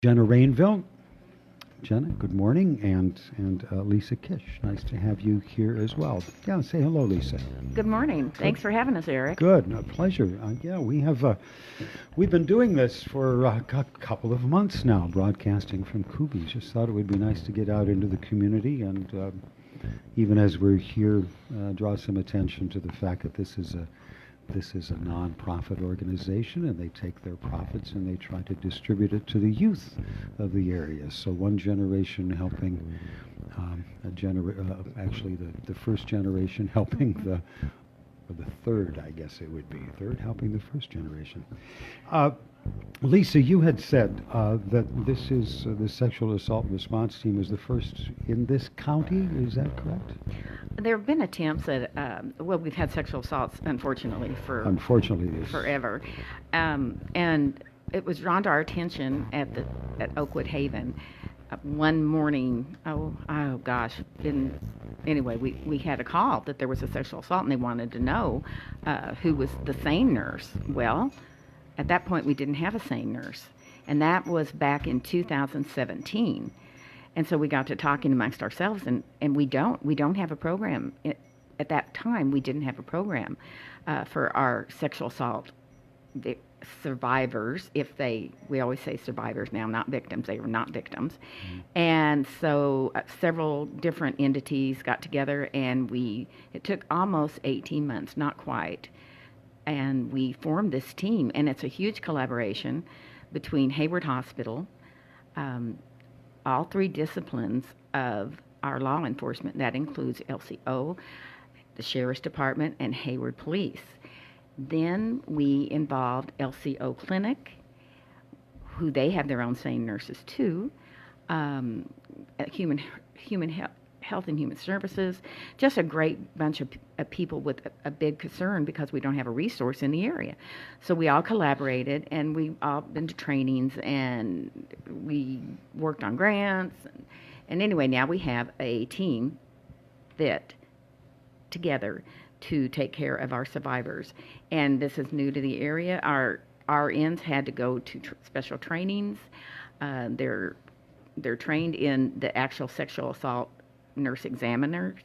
Jenna Rainville. Jenna, good morning, and Lisa Kisch. Nice to have you here as well. Yeah, say hello, Lisa. Good morning. Thanks for having us, Eric. Good, a pleasure. Yeah, we've been doing this for a couple of months now, broadcasting from Koobie. Just thought it would be nice to get out into the community, and even as we're here, draw some attention to the fact that this is a non-profit organization, and they take their profits and they try to distribute it to the youth of the area. So one generation helping, actually the first generation helping the third, I guess it would be, third helping the first generation. Lisa, you had said that this is the sexual assault response team is the first in this county. Is that correct? There have been attempts at, we've had sexual assaults, unfortunately, yes. forever. And it was drawn to our attention at Oakwood Haven one morning. Anyway, we had a call that there was a sexual assault, and they wanted to know who was the SANE nurse. Well, at that point, we didn't have a SANE nurse, and that was back in 2017. And so we got to talking amongst ourselves, and we don't have a program. At that time, we didn't have a program for our sexual assault survivors. We always say survivors now, not victims. They were not victims. Mm-hmm. And so several different entities got together, and it took almost 18 months, not quite. And we formed this team, and it's a huge collaboration between Hayward Hospital, all three disciplines of our law enforcement. That includes LCO, the Sheriff's Department, and Hayward Police. Then we involved LCO Clinic, who they have their own SANE nurses too, human Health and Human Services, just a great bunch of people with a big concern because we don't have a resource in the area. So we all collaborated, and we all been to trainings, and we worked on grants. And anyway, now we have a team that together to take care of our survivors. And this is new to the area. Our RNs had to go to special trainings. They're trained in the actual sexual assault nurse examiners.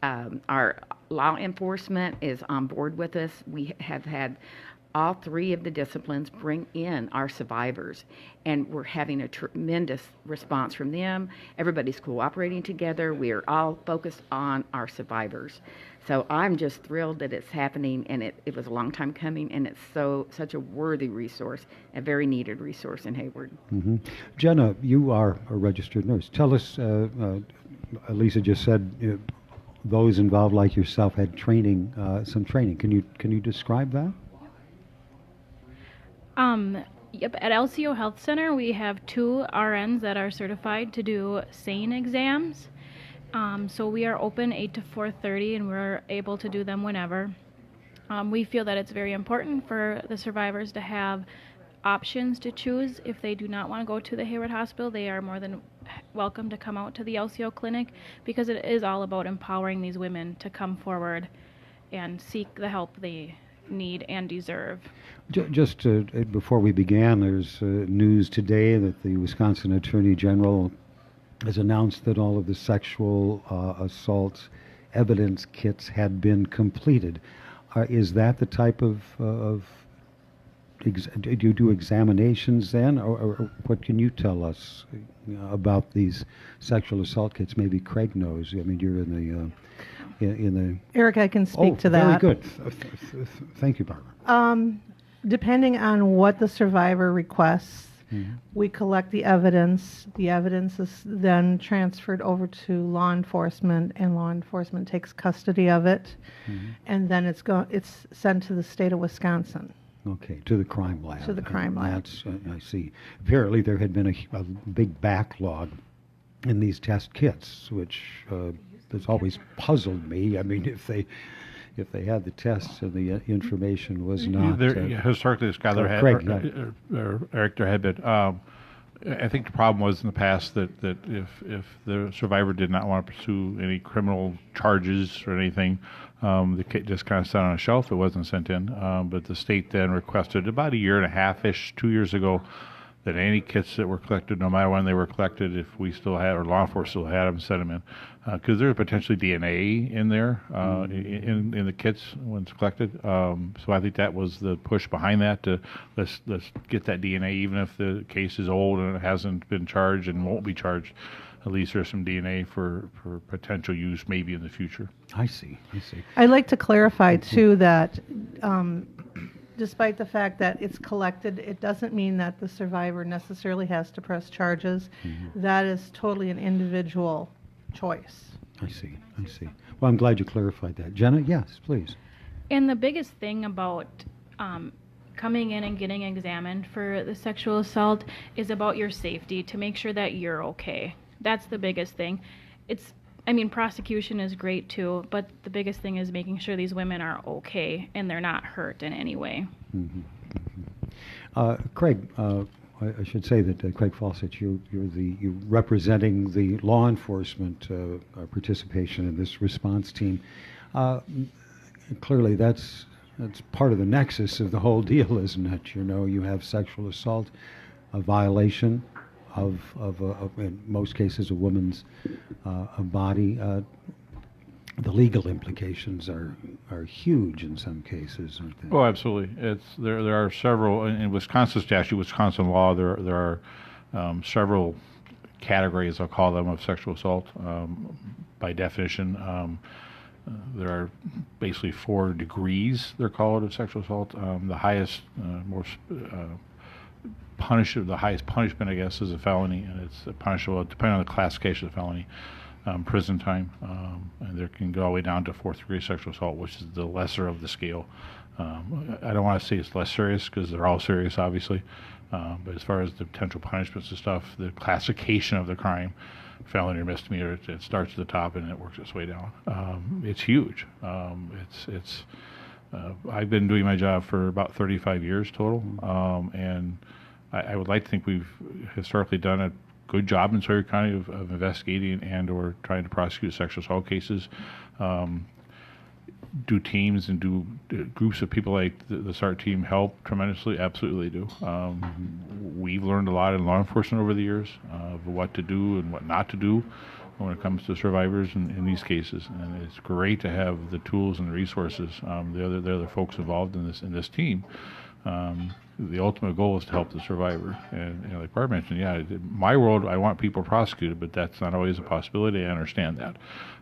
Our law enforcement is on board with us. We have had all three of the disciplines bring in our survivors, and we're having a tremendous response from them. Everybody's cooperating together. We are all focused on our survivors. So I'm just thrilled that it's happening, and it was a long time coming, and it's such a worthy resource, a very needed resource in Hayward. Mm-hmm. Jenna, you are a registered nurse. Tell us, Lisa just said those involved like yourself had training, some training. Can you describe that? Yep. At LCO Health Center, we have 2 RNs that are certified to do SANE exams. So we are open 8 to 4:30, and we're able to do them whenever. We feel that it's very important for the survivors to have options to choose. If they do not want to go to the Hayward Hospital, they are more than welcome to come out to the LCO clinic, because it is all about empowering these women to come forward and seek the help they need and deserve. Just before we began, there's news today that the Wisconsin Attorney General has announced that all of the sexual assault evidence kits had been completed. Is that the type of do you do examinations then, or what can you tell us about these sexual assault kits? Maybe Craig knows. I mean, you're in the Eric, I can speak to that. Very good. Thank you, Barbara. Depending on what the survivor requests, mm-hmm. we collect the evidence. The evidence is then transferred over to law enforcement, and law enforcement takes custody of it, mm-hmm. and then it's sent to the state of Wisconsin. Okay, to the crime lab. To the crime lab. That's, I see. Apparently there had been a big backlog in these test kits, which has always puzzled me. I mean, if they had the tests and the information was not... Historically, Skylar Eric, there had been... I think the problem was in the past that if the survivor did not want to pursue any criminal charges or anything, the kit just kind of sat on a shelf. It wasn't sent in. But the state then requested about a year and a half-ish, 2 years ago, that any kits that were collected, no matter when they were collected, if we still had, or law enforcement still had them, send them in. Because there's potentially DNA in there, in the kits when it's collected. So I think that was the push behind that, to let's get that DNA, even if the case is old and it hasn't been charged and won't be charged. At least there's some DNA for potential use maybe in the future. I see. I'd like to clarify, too, that despite the fact that it's collected, it doesn't mean that the survivor necessarily has to press charges. That is totally an individual choice. I see. Well, I'm glad you clarified that. Jenna, yes, please. And the biggest thing about coming in and getting examined for the sexual assault is about your safety, to make sure that you're okay. That's the biggest thing. Prosecution is great too, but the biggest thing is making sure these women are okay and they're not hurt in any way. Craig, I should say that Craig Fawcett, you're representing the law enforcement participation in this response team. Clearly, that's part of the nexus of the whole deal, isn't it? You have sexual assault, a violation of in most cases, a woman's body. The legal implications are huge in some cases, aren't they? Oh, absolutely. There are several in Wisconsin statute, Wisconsin law. There are several categories, I'll call them, of sexual assault. By definition, there are basically 4 degrees, they're called, of sexual assault. The highest, the highest punishment, I guess, is a felony, and it's punishable depending on the classification of the felony. Prison time, and there can go all the way down to 4th degree sexual assault, which is the lesser of the scale. I don't want to say it's less serious, because they're all serious, obviously, but as far as the potential punishments and stuff, the classification of the crime, felony or misdemeanor, it starts at the top and it works its way down. It's huge. I've been doing my job for about 35 years total, and I would like to think we've historically done a good job in Sawyer County of investigating and or trying to prosecute sexual assault cases. Do teams and do groups of people like the SART team help tremendously? Absolutely do. We've learned a lot in law enforcement over the years of what to do and what not to do when it comes to survivors in these cases, and it's great to have the tools and the resources. The other folks involved in this team. The ultimate goal is to help the survivor. And like Barb mentioned, in my world, I want people prosecuted, but that's not always a possibility. I understand that.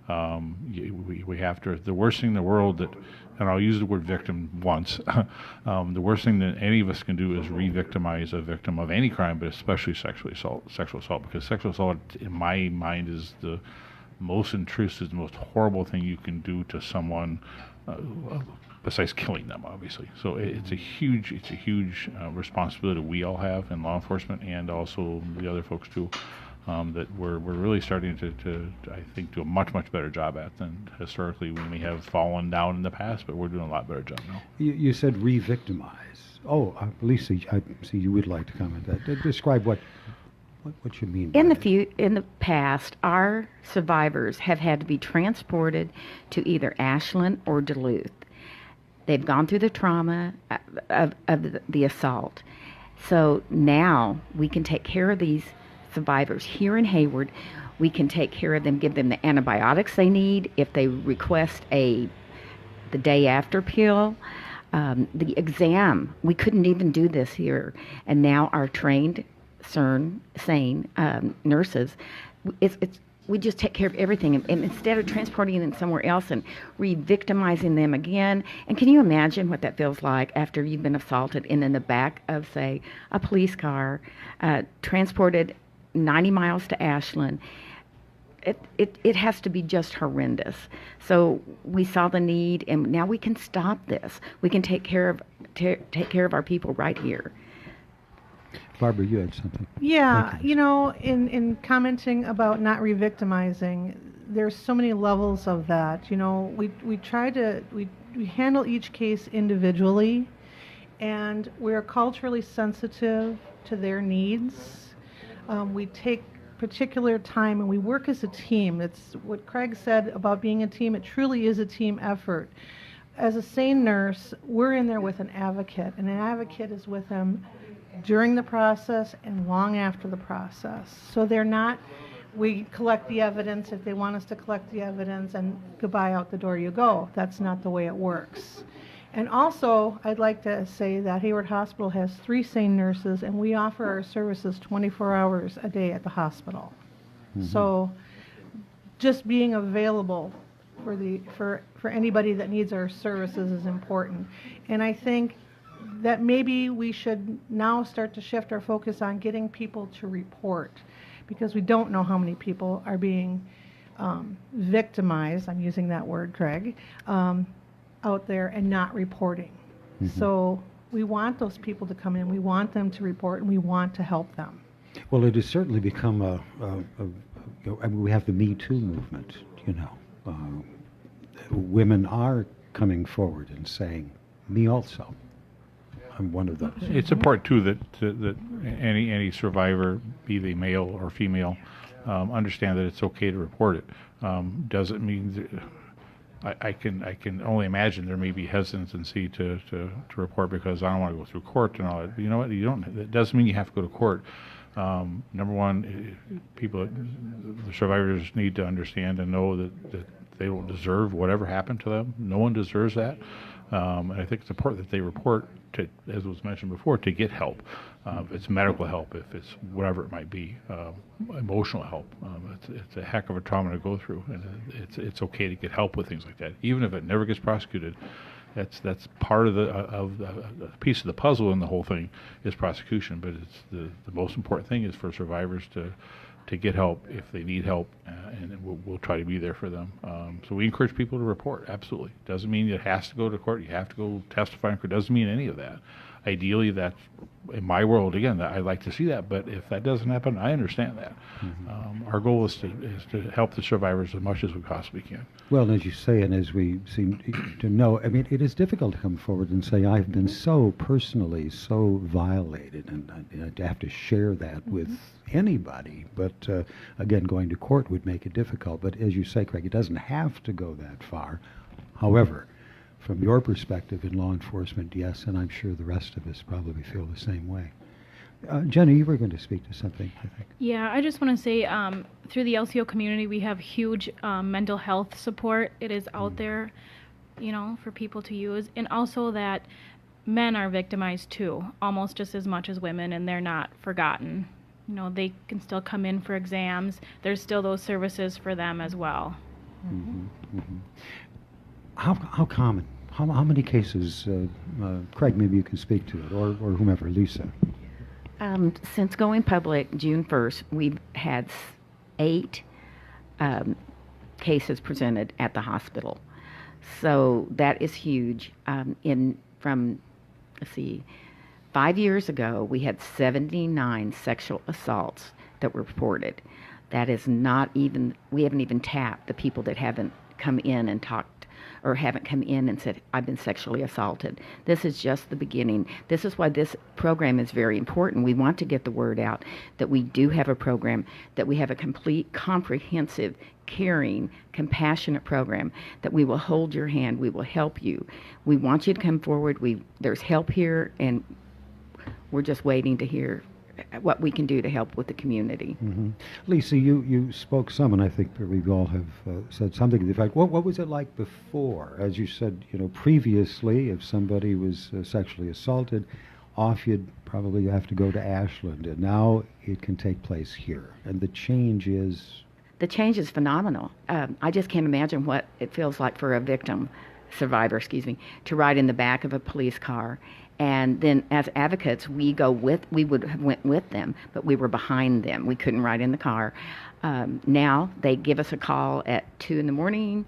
We have to. The worst thing in the world and I'll use the word victim once. The worst thing that any of us can do is re-victimize a victim of any crime, but especially sexual assault, because sexual assault, in my mind, is the most intrusive, the most horrible thing you can do to someone. Besides killing them, obviously. So it's a huge responsibility we all have in law enforcement, and also the other folks too, that we're really starting to I think do a much better job at than historically we may have fallen down in the past, but we're doing a lot better job now. You said re-victimize. Oh, Lisa, I see you would like to comment that. Describe what you mean by that. In the past, our survivors have had to be transported to either Ashland or Duluth. They've gone through the trauma of the assault. So now we can take care of these survivors here in Hayward. We can take care of them, give them the antibiotics they need if they request the day after pill. The exam, we couldn't even do this here. And now our trained, sane nurses, we just take care of everything, and instead of transporting them somewhere else and re-victimizing them again. And can you imagine what that feels like after you've been assaulted and in the back of, say, a police car, transported 90 miles to Ashland? It has to be just horrendous. So we saw the need, and now we can stop this. We can take care of our people right here. Barbara, you had something. Yeah, in commenting about not re-victimizing, there's so many levels of that. We handle each case individually, and we're culturally sensitive to their needs. We take particular time, and we work as a team. It's what Craig said about being a team. It truly is a team effort. As a sane nurse, we're in there with an advocate, and an advocate is with them during the process and long after the process. So they're not, we collect the evidence if they want us to collect the evidence and goodbye, out the door you go. That's not the way it works. And also, I'd like to say that Hayward Hospital has 3 SANE nurses, and we offer our services 24 hours a day at the hospital. So just being available for anybody that needs our services is important. And I think that maybe we should now start to shift our focus on getting people to report, because we don't know how many people are being victimized, I'm using that word, Craig, out there and not reporting. So we want those people to come in, we want them to report, and we want to help them. Well, it has certainly become I mean, we have the Me Too movement, you know. Women are coming forward and saying, me also. I'm one of those. It's important too that any survivor, be they male or female, understand that it's okay to report it. Doesn't mean that I can only imagine there may be hesitancy to report because I don't want to go through court and all that. You know what? That doesn't mean you have to go to court. Number one, the survivors need to understand and know that they don't deserve whatever happened to them. No one deserves that. And I think it's important that they report, to, as was mentioned before, to get help. If it's medical help, if it's whatever it might be, emotional help. It's a heck of a trauma to go through, and it's okay to get help with things like that, even if it never gets prosecuted. That's part of the piece of the puzzle in the whole thing is prosecution. But it's the most important thing is for survivors to get help if they need help, and we'll try to be there for them. So we encourage people to report. Absolutely, doesn't mean it has to go to court. You have to go testify in court. Doesn't mean any of that. Ideally, that's in my world. Again, I'd like to see that. But if that doesn't happen, I understand that. Our goal is to help the survivors as much as we possibly can. Well, and as you say, and as we seem to know, I mean, it is difficult to come forward and say, I've been so personally so violated, and I have to share that with anybody. But again, going to court would make it difficult. But as you say, Craig, it doesn't have to go that far. However, from your perspective in law enforcement, yes, and I'm sure the rest of us probably feel the same way. Jenna, you were going to speak to something, I think. Yeah, I just want to say through the LCO community, we have huge mental health support. It is out there, you know, for people to use. And also that men are victimized too, almost just as much as women, and they're not forgotten. You know, they can still come in for exams. There's still those services for them as well. How common? How many cases, Craig, maybe you can speak to it, or whomever, Lisa? Since going public June 1st, we've had 8 cases presented at the hospital. So that is huge. Let's see, 5 years ago, we had 79 sexual assaults that were reported. That is not even, we haven't even tapped the people that haven't come in and talked or haven't come in and said, I've been sexually assaulted. This is just the beginning. This is why this program is very important. We want to get the word out that we do have a program, that we have a complete, comprehensive, caring, compassionate program, that we will hold your hand, we will help you. We want you to come forward. There's help here, and we're just waiting to hear what we can do to help with the community. Lisa, you spoke some, and I think that we all have said something to the effect, what was it like before? As you said, you know, previously, if somebody was sexually assaulted, off you'd probably have to go to Ashland, and now it can take place here. And the change is? The change is phenomenal. I just can't imagine what it feels like for a survivor, to ride in the back of a police car. And then as advocates, we would have went with them, but we were behind them. We couldn't ride in the car. Now they give us a call at 2 in the morning,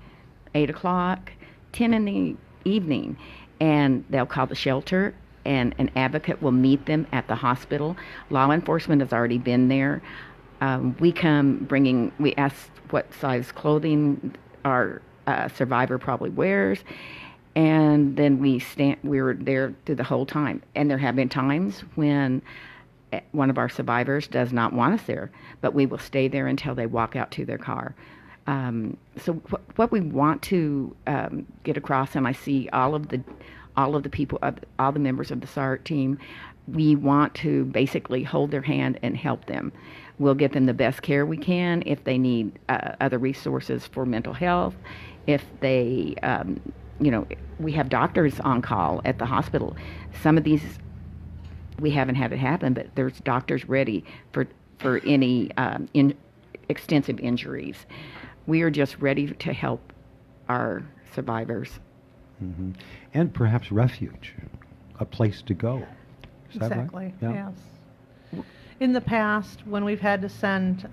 8 o'clock, 10 in the evening, and they'll call the shelter, and an advocate will meet them at the hospital. Law enforcement has already been there. We ask what size clothing our survivor probably wears. And then we were there through the whole time. And there have been times when one of our survivors does not want us there, but we will stay there until they walk out to their car. So what we want to get across, and I see all of the people, all the members of the SART team, we want to basically hold their hand and help them. We'll get them the best care we can if they need other resources for mental health. If they, we have doctors on call at the hospital. Some of these, we haven't had it happen, but there's doctors ready for any extensive injuries. We are just ready to help our survivors. Mm-hmm. And perhaps refuge, a place to go. Is that right? Exactly, Yeah. yes. In the past, when we've had to send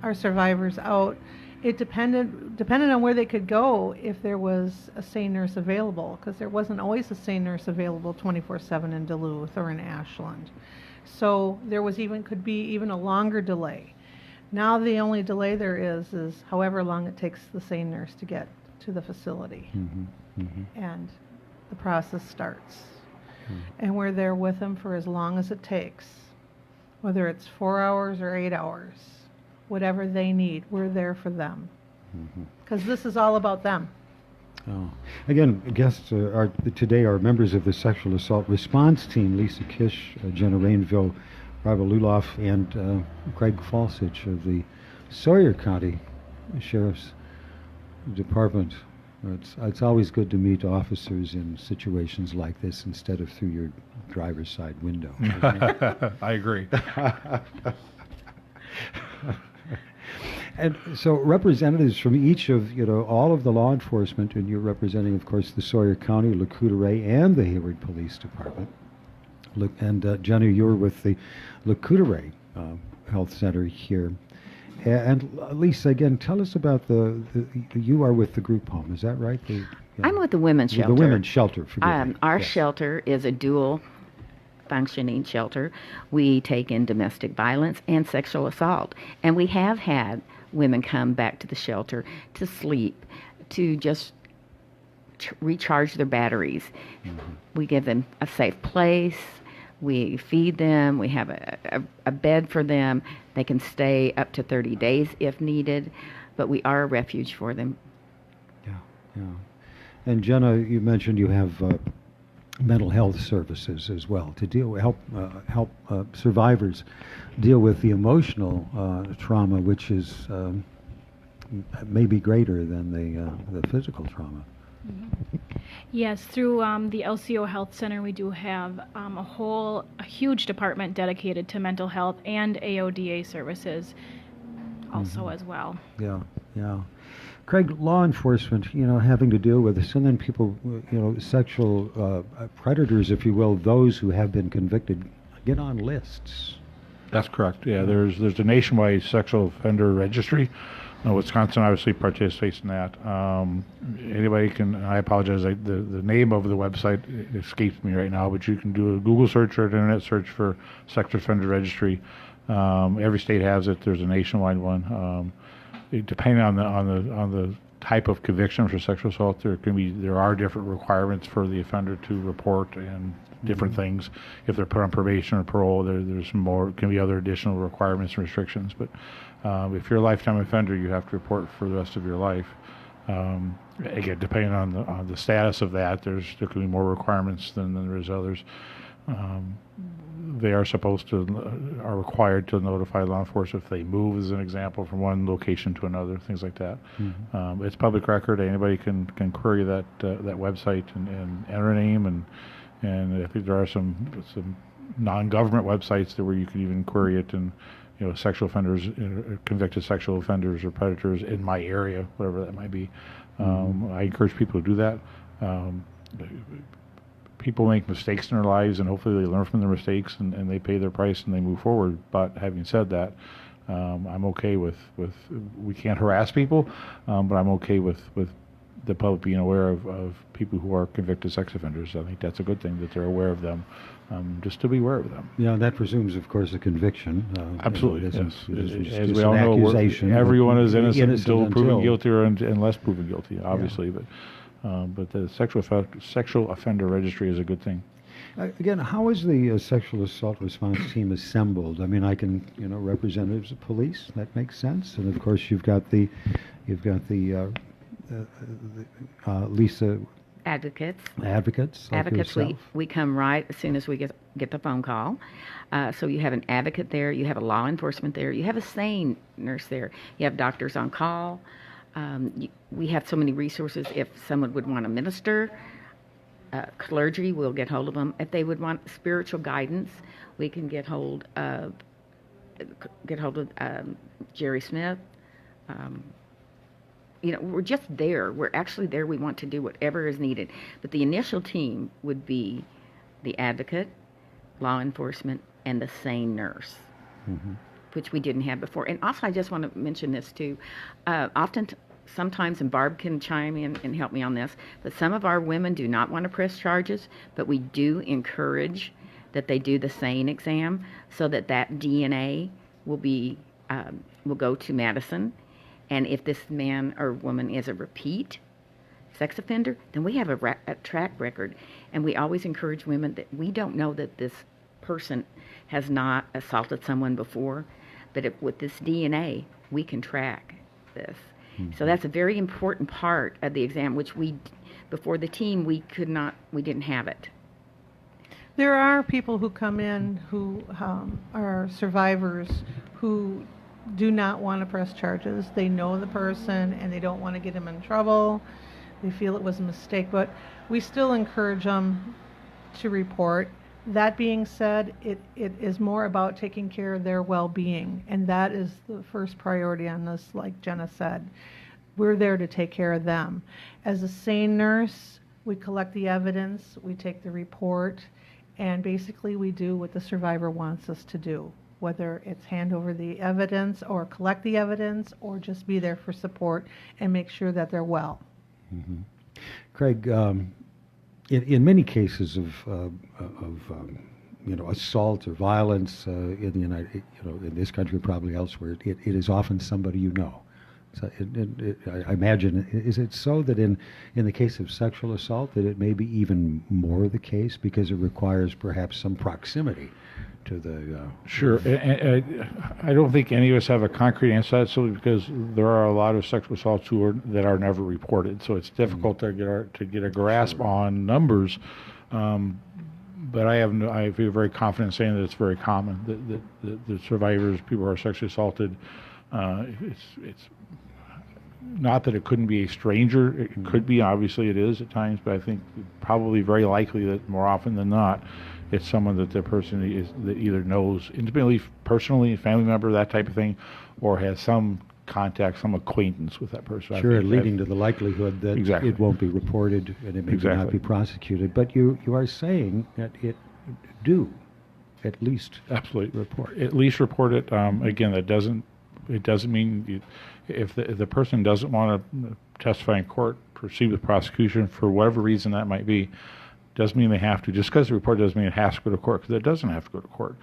our survivors out, it depended on where they could go if there was a SANE nurse available, because there wasn't always a SANE nurse available 24/7 in Duluth or in Ashland. So there was could be even a longer delay. Now the only delay there is however long it takes the SANE nurse to get to the facility. Mm-hmm. Mm-hmm. And the process starts. Mm. And we're there with them for as long as it takes. Whether it's 4 hours or 8 hours, whatever they need, we're there for them. Because this is all about them. Oh. Again, guests today are members of the Sexual Assault Response Team, Lisa Kisch, Jenna Rainville, Barbara Lueloff, and Craig Faulstica of the Sawyer County Sheriff's Department. It's always good to meet officers in situations like this instead of through your driver's side window. I agree. And so representatives from each of, all of the law enforcement, and you're representing, of course, the Sawyer County, Lac-Courte, and the Hayward Police Department. And Jenna, you're with the Lac-Courte Health Center here. And Lisa, again, tell us about you are with the group home, is that right? I'm with the women's shelter. The women's shelter, forgive me. Our Yes. shelter is a dual functioning shelter. We take in domestic violence and sexual assault. And we have had women come back to the shelter to sleep, to just recharge their batteries. Mm-hmm. We give them a safe place. We feed them. We have a bed for them. They can stay up to 30 days if needed, but we are a refuge for them. Yeah, yeah. And Jenna, you mentioned you have mental health services as well to help survivors deal with the emotional trauma, which is maybe greater than the physical trauma. Mm-hmm. Yes, through the LCO Health Center, we do have a huge department dedicated to mental health and AODA services also as well. Yeah, yeah. Craig, law enforcement, having to deal with this, and then people, sexual predators, if you will, those who have been convicted, get on lists. That's correct. Yeah, there's a nationwide sexual offender registry. Wisconsin obviously participates in that. Anybody can, I apologize, the name of the website escapes me right now, but you can do a Google search or an internet search for Sex Offender Registry. Every state has it. There's a nationwide one. Depending on the type of conviction for sexual assault, there are different requirements for the offender to report and different things. If they're put on probation or parole, there's more. Can be other additional requirements and restrictions. But if you're a lifetime offender, you have to report for the rest of your life. Again, depending on the status of that, there can be more requirements than there is others. They are required to notify law enforcement if they move, as an example, from one location to another, things like that. Mm-hmm. It's public record. Anybody can query that website and enter a name, and I think there are some non-government websites where you can even query it, and sexual offenders, convicted sexual offenders or predators in my area, whatever that might be. I encourage people to do that. People make mistakes in their lives, and hopefully they learn from their mistakes and they pay their price and they move forward. But having said that, I'm okay with we can't harass people, but I'm okay with the public being aware of people who are convicted sex offenders. I think that's a good thing that they're aware of them, just to be aware of them. Yeah, that presumes, of course, a conviction. Absolutely, yes. As we all know, everyone is innocent until proven guilty or unless proven guilty, obviously. Yeah. But the sexual offender registry is a good thing. Again, how is the sexual assault response team assembled? I mean, I can, representatives of police. That makes sense, and of course, you've got the Lisa Advocates. Advocates like Advocates, yourself? we come right as soon as we get the phone call. So you have an advocate there, you have a law enforcement there, you have a SANE nurse there, you have doctors on call. We have so many resources. If someone would want to minister, clergy, we'll get hold of them. If they would want spiritual guidance, we can get hold of Jerry Smith. We're just there. We're actually there. We want to do whatever is needed. But the initial team would be the advocate, law enforcement, and the SANE nurse, which we didn't have before. And also, I just want to mention this too. Sometimes, and Barb can chime in and help me on this, but some of our women do not want to press charges, but we do encourage that they do the SANE exam so that DNA will go to Madison. And if this man or woman is a repeat sex offender, then we have a track record. And we always encourage women that we don't know that this person has not assaulted someone before, but with this DNA, we can track this. So that's a very important part of the exam, which before the team, we didn't have it. There are people who come in who are survivors who do not want to press charges. They know the person and they don't want to get him in trouble. They feel it was a mistake, but we still encourage them to report. That being said, it is more about taking care of their well-being, and that is the first priority on this, like Jenna said. We're there to take care of them. As a SANE nurse, we collect the evidence, we take the report, and basically we do what the survivor wants us to do, whether it's hand over the evidence or collect the evidence or just be there for support and make sure that they're well. Craig, in many cases of assault or violence in the in this country, probably elsewhere, it is often somebody you know. So I imagine, is it so that in the case of sexual assault that it may be even more the case because it requires perhaps some proximity to the... Sure. I don't think any of us have a concrete answer to that, simply because there are a lot of sexual assaults that are never reported. So it's difficult to get a grasp on numbers. But I feel very confident saying that it's very common that the survivors, people who are sexually assaulted, it's not that it couldn't be a stranger. It could be, obviously it is at times, but I think probably very likely that more often than not, it's someone that the person that either knows intimately, personally, family member, that type of thing, or has some contact, some acquaintance with that person. Sure, leading to the likelihood that it won't be reported and it may not be prosecuted. But you are saying that it do at least report. At least report it. Again, it doesn't mean if the person doesn't want to testify in court, proceed with prosecution for whatever reason that might be, doesn't mean they have to. Just because the report doesn't mean it has to go to court, because it doesn't have to go to court.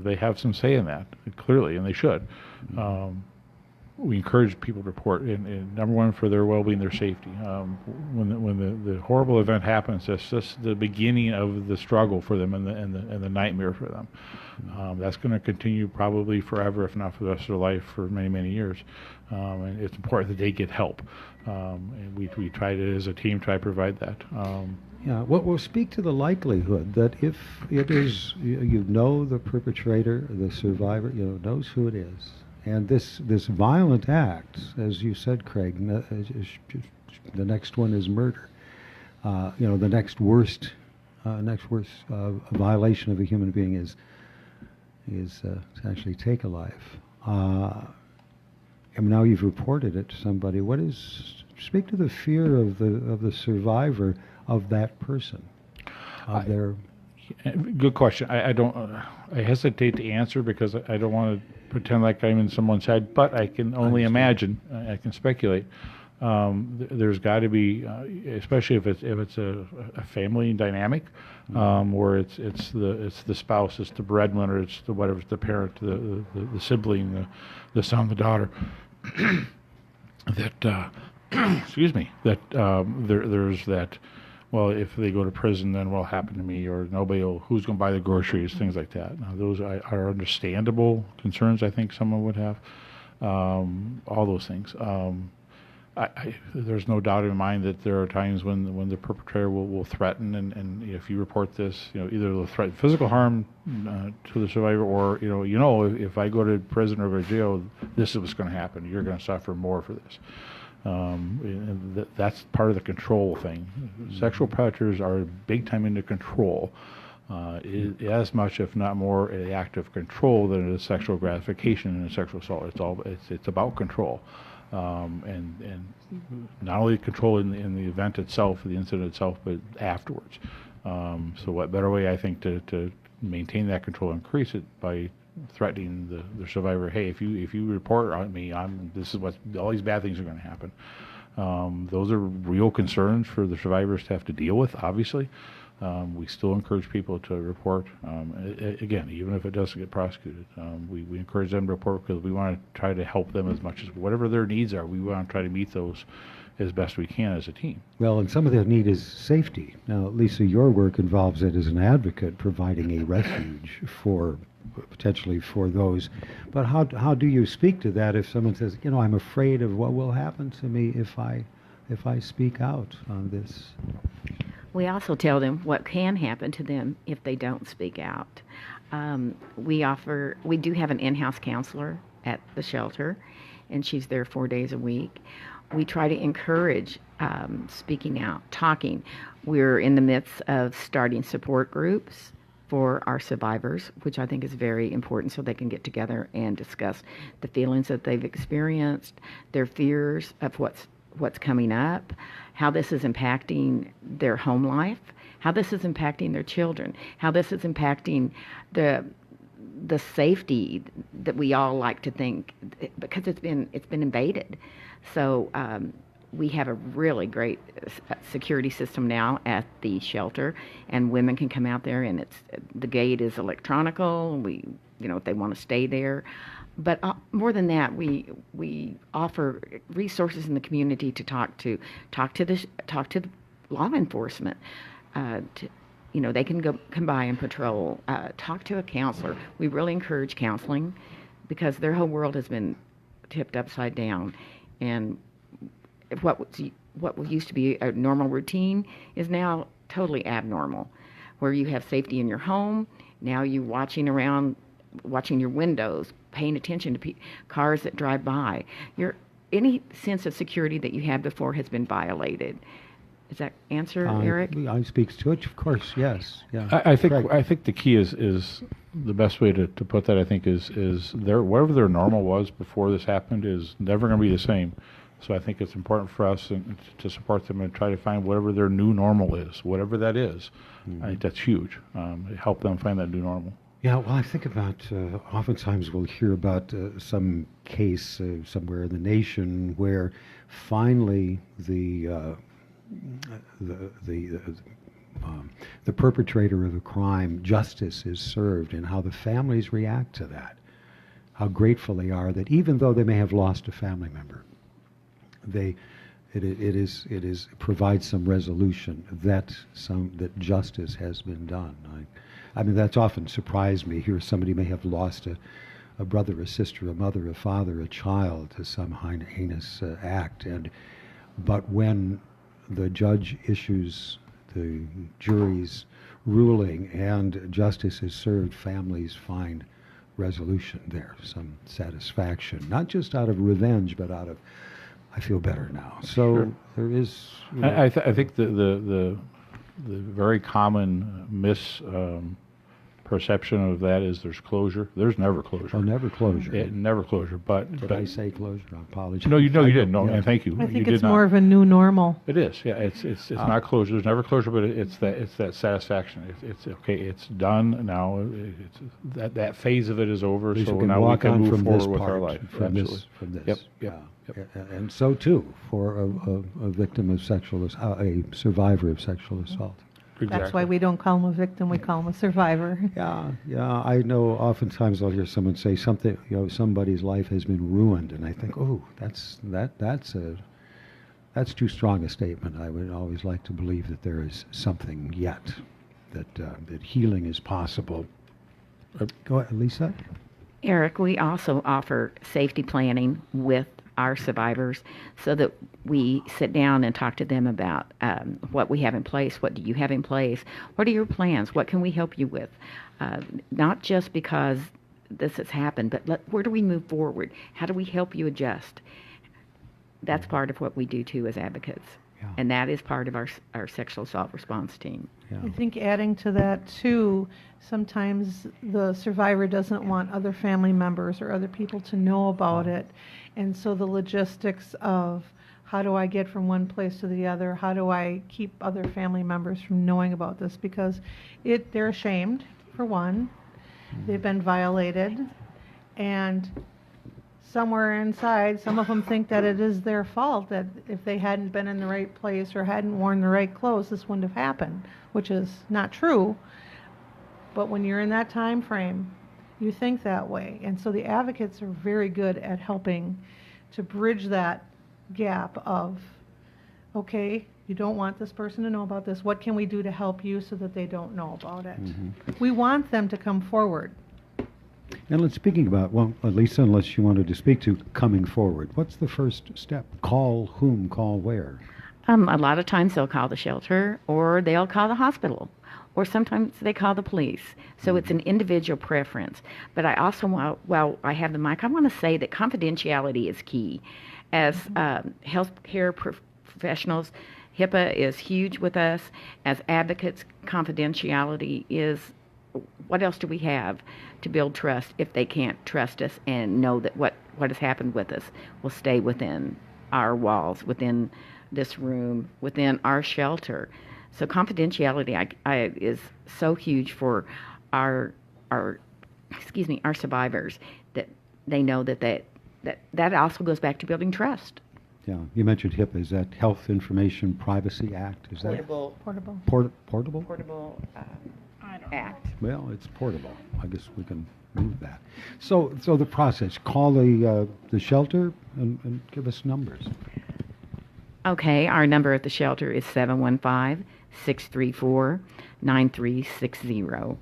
They have some say in that, clearly, and they should. We encourage people to report, and number one, for their well-being, their safety. When the horrible event happens, that's just the beginning of the struggle for them and the nightmare for them. That's going to continue probably forever, if not for the rest of their life, for many, many years. And it's important that they get help. And we try to, as a team, try to provide that. We'll speak to the likelihood that if it is, you know the perpetrator, the survivor, knows who it is, and this violent act, as you said, Craig, the next one is murder. The next worst violation of a human being is to actually take a life. And now you've reported it to somebody. Speak to the fear of the survivor of that person, Good question. I hesitate to answer because I don't want to pretend like I'm in someone's head, but I can only imagine. I can speculate. There's got to be, especially if it's a family dynamic, where it's the spouse, it's the breadwinner, it's the parent, the sibling, the son, the daughter. That excuse me. There's that. Well, if they go to prison, then what'll happen to me? Or who's going to buy the groceries? Things like that. Now, those are understandable concerns. I think someone would have all those things. There's no doubt in my mind that there are times when the perpetrator will threaten, and if you report this, either they'll threaten physical harm to the survivor, or if I go to prison or go to jail, this is what's going to happen. You're going to suffer more for this. And that's part of the control thing. Sexual predators are big time into control, as much, if not more, an act of control than it is sexual gratification in a sexual assault. It's about control. And not only control in the event itself, the incident itself, but afterwards. So what better way, I think, to maintain that control, increase it, by threatening the survivor, hey, if you report on me, this is what, all these bad things are going to happen. Those are real concerns for the survivors to have to deal with, obviously. We still encourage people to report. Again, even if it doesn't get prosecuted, we encourage them to report because we want to try to help them as much as whatever their needs are. We want to try to meet those as best we can as a team. Well, and some of that need is safety. Now, Lisa, your work involves it as an advocate, providing a refuge potentially for those. But how do you speak to that if someone says, I'm afraid of what will happen to me if I speak out on this? We also tell them what can happen to them if they don't speak out. We do have an in-house counselor at the shelter, and she's there 4 days a week. We try to encourage speaking out, talking. We're in the midst of starting support groups for our survivors, which I think is very important, so they can get together and discuss the feelings that they've experienced, their fears of what's coming up, how this is impacting their home life, how this is impacting their children, how this is impacting the safety that we all like to think, because it's been invaded. So we have a really great security system now at the shelter, and women can come out there, and the gate is electronical. If they want to stay there. But more than that, we offer resources in the community to talk to the law enforcement. They can come by and patrol. Talk to a counselor. We really encourage counseling because their whole world has been tipped upside down, and what used to be a normal routine is now totally abnormal. Where you have safety in your home, now you're watching your windows, paying attention to cars that drive by. Any sense of security that you had before has been violated. Does that answer, Eric? I speaks to it, of course. Yes. Yeah. I think the key is the best way to put that. I think is whatever their normal was before this happened is never going to be the same. So I think it's important for us to support them and try to find whatever their new normal is, whatever that is. Mm-hmm. I think that's huge. Help them find that new normal. Yeah, well, I think about, oftentimes we'll hear about some case somewhere in the nation where finally the perpetrator of the crime, justice is served, and how the families react to that. How grateful they are that even though they may have lost a family member, it provides some resolution that justice has been done. I mean, that's often surprised me. Here, somebody may have lost a brother, a sister, a mother, a father, a child to some heinous act, but when the judge issues the jury's ruling and justice is served, families find resolution there, some satisfaction, not just out of revenge, but out of, I feel better now. So sure. There is. I think the very common perception of that is there's closure. There's never closure. Oh, never closure. Never closure. But I say closure? I apologize. No, you didn't. No, yeah. And thank you. I think it's more of a new normal. It is. Yeah, it's not closure. There's never closure, but it's that satisfaction. It's okay. It's done now. It's that phase of it is over. So now we can move forward with our life. From this. Yep. And so too for a victim of a survivor of sexual assault. Exactly. That's why we don't call them a victim, we call them a survivor. Yeah. I know oftentimes I'll hear someone say something, somebody's life has been ruined, and I think, oh, that's too strong a statement. I would always like to believe that there is something yet, that healing is possible. Go ahead, Lisa. Eric, we also offer safety planning with our survivors so that we sit down and talk to them about what we have in place, what do you have in place, what are your plans, what can we help you with, not just because this has happened, but where do we move forward, how do we help you adjust. That's part of what we do too as advocates. Yeah. And that is part of our sexual assault response team. Yeah. I think adding to that too, sometimes the survivor doesn't want other family members or other people to know about it. And so the logistics of how do I get from one place to the other, how do I keep other family members from knowing about this, because they're ashamed, for one, they've been violated, and somewhere inside, some of them think that it is their fault, that if they hadn't been in the right place or hadn't worn the right clothes, this wouldn't have happened, which is not true. But when you're in that time frame, you think that way. And so the advocates are very good at helping to bridge that gap of, okay, you don't want this person to know about this. What can we do to help you so that they don't know about it? Mm-hmm. We want them to come forward. And let's speaking about, well, Lisa, unless you wanted to speak to coming forward, what's the first step? Call whom, call where? A lot of times they'll call the shelter, or they'll call the hospital, or sometimes they call the police. So it's an individual preference. But I also, while I have the mic, I want to say that confidentiality is key. As healthcare professionals, HIPAA is huge with us. As advocates, confidentiality is, what else do we have to build trust if they can't trust us and know that what has happened with us will stay within our walls, within this room, within our shelter. So confidentiality is so huge for our survivors, that they know that also goes back to building trust. Yeah, you mentioned HIPAA. Is that Health Information Privacy Act? Is Portable. Portable Act. Well, it's portable. I guess we can move that. So the process. Call the shelter and give us numbers. Okay, our number at the shelter is 715-634-9360.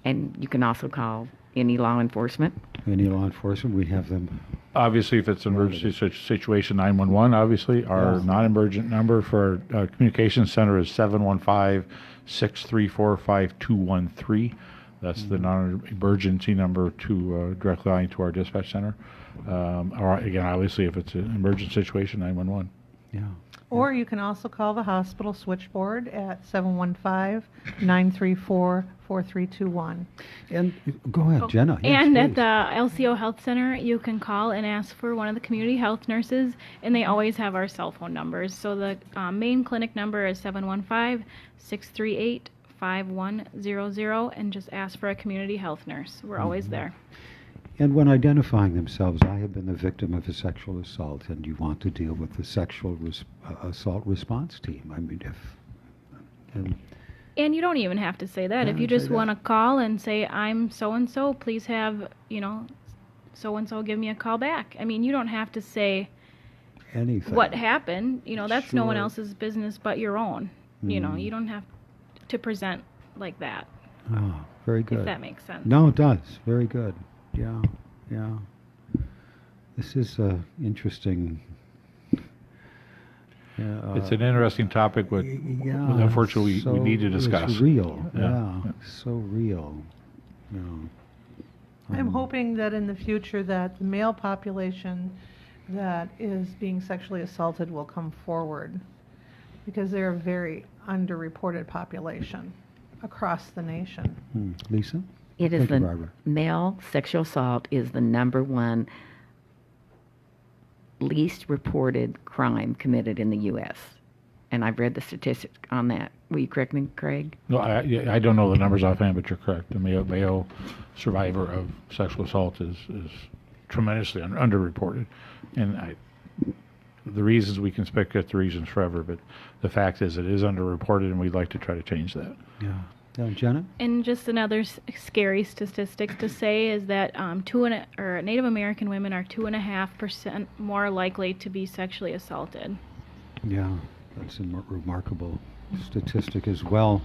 And you can also call any law enforcement. Any law enforcement, we have them. Obviously, if it's an emergency situation, 911, obviously. Our non-emergent number for our communications center is 715-634-5213. That's the non-emergency number to direct line to our dispatch center. Or again, obviously, if it's an emergent situation, 911. Yeah. Or you can also call the hospital switchboard at 715-934-4321. And go ahead, Jenna. Yes, and please. at the LCO Health Center, you can call and ask for one of the community health nurses, and they always have our cell phone numbers. So the main clinic number is 715-638-5100, and just ask for a community health nurse. We're always there. And when identifying themselves, I have been the victim of a sexual assault, and you want to deal with the sexual assault response team. I mean, and you don't even have to say that. If you just want to call and say, I'm so-and-so, please have, so-and-so give me a call back. I mean, you don't have to say anything. What happened. That's no one else's business but your own. You don't have to present like that. Oh, very good. If that makes sense. No, it does. Very good. Yeah. This is interesting. It's an interesting topic, but unfortunately we need to discuss. It's real. Yeah. So real. Yeah. I'm hoping that in the future that the male population that is being sexually assaulted will come forward, because they're a very underreported population across the nation. Lisa? It is male sexual assault is the number one least reported crime committed in the U.S. And I've read the statistics on that. Will you correct me, Craig? No, I don't know the numbers offhand, but you're correct. The male survivor of sexual assault is tremendously underreported. And the reasons, we can speculate the reasons forever, but the fact is it is underreported, and we'd like to try to change that. Yeah. Jenna? And just another scary statistic to say is that Native American women are 2.5% more likely to be sexually assaulted. Yeah, that's a remarkable statistic as well.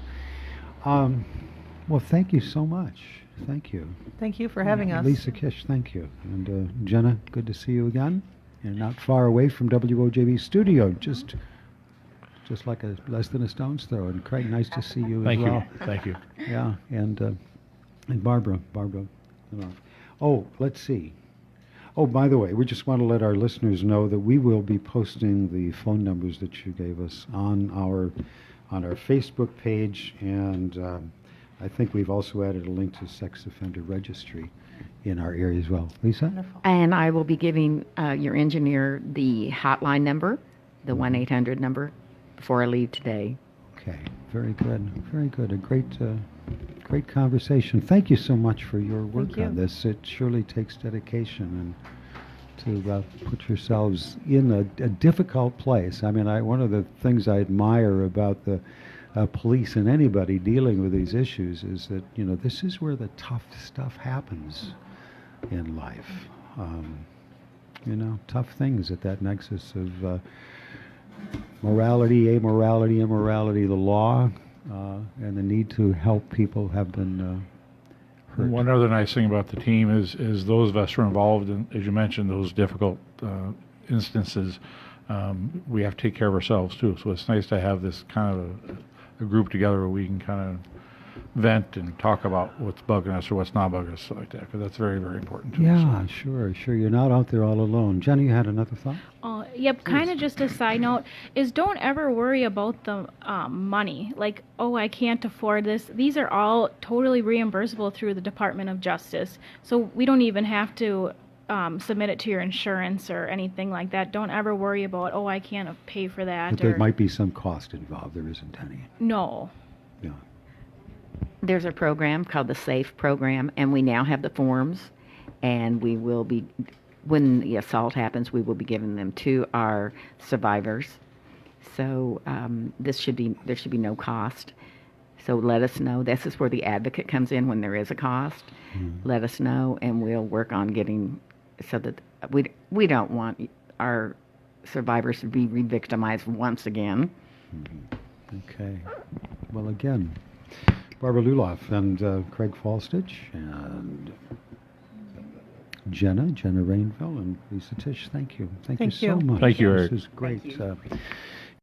Well, thank you so much. Thank you. Thank you for having us. Lisa Kisch, thank you. And Jenna, good to see you again. and not far away from WOJB studio, just like less than a stone's throw. And Craig, nice to see you as well. Thank you. Yeah, and Barbara. Lueloff. Oh, let's see. Oh, by the way, we just want to let our listeners know that we will be posting the phone numbers that you gave us on our Facebook page, and I think we've also added a link to Sex Offender Registry in our area as well. Lisa? Wonderful. And I will be giving your engineer the hotline number, the 1-800 number, before I leave today. Okay, very good, very good. A great conversation. Thank you so much for your work on this. It surely takes dedication and to put yourselves in a difficult place. I mean, one of the things I admire about the police and anybody dealing with these issues is that, this is where the tough stuff happens in life. Tough things at that nexus of morality, amorality, immorality, the law, and the need to help people have been hurt. One other nice thing about the team is those of us who are involved in, as you mentioned, those difficult instances, we have to take care of ourselves too. So it's nice to have this kind of a group together where we can kind of vent and talk about what's bugging us or what's not bugging us, like that, because that's very, very important to us. Yeah, sure. You're not out there all alone. Jenny, you had another thought? Yep, kind of just a side note is don't ever worry about the money. Like, I can't afford this. These are all totally reimbursable through the Department of Justice. So we don't even have to submit it to your insurance or anything like that. Don't ever worry about, I can't pay for that. But there might be some cost involved. There isn't any. No. Yeah. There's a program called the SAFE program, and we now have the forms, and we will be, when the assault happens, we will be giving them to our survivors. So there should be no cost. So let us know. This is where the advocate comes in when there is a cost. Let us know, and we'll work on getting so that we don't want our survivors to be re-victimized once again. Okay. Well, again, Barbara Lueloff and Craig Faulstica and Jenna Rainville and Lisa Tisch, thank you. Thank you so much. Thank you, Eric. This is great.